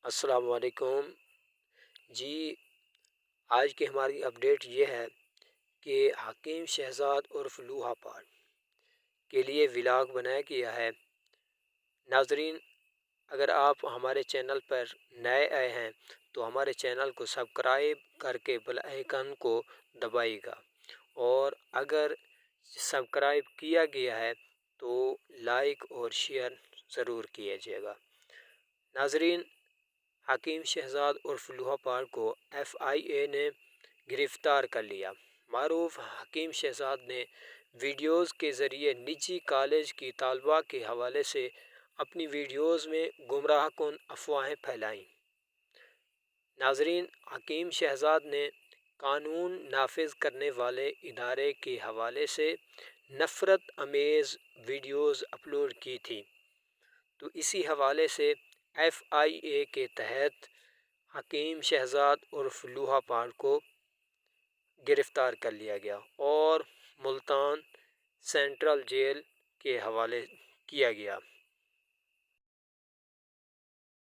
السلام علیکم جی۔ آج کی ہماری اپڈیٹ یہ ہے کہ حکیم شہزاد عرف لوہا پال کے لیے ولاگ بنایا گیا ہے۔ ناظرین، اگر آپ ہمارے چینل پر نئے آئے ہیں تو ہمارے چینل کو سبسکرائب کر کے بیل آئیکن کو دبائیے گا، اور اگر سبسکرائب کیا گیا ہے تو لائک اور شیئر ضرور کیجیے گا۔ ناظرین، حکیم شہزاد عرف لوہا پال کو FIA نے گرفتار کر لیا۔ معروف حکیم شہزاد نے ویڈیوز کے ذریعے نجی کالج کی طالبہ کے حوالے سے اپنی ویڈیوز میں گمراہ کن افواہیں پھیلائیں۔ ناظرین، حکیم شہزاد نے قانون نافذ کرنے والے ادارے کے حوالے سے نفرت آمیز ویڈیوز اپلوڈ کی تھی، تو اسی حوالے سے FIA کے تحت حکیم شہزاد عرف لوہا پال کو گرفتار کر لیا گیا اور ملتان سینٹرل جیل کے حوالے کیا گیا۔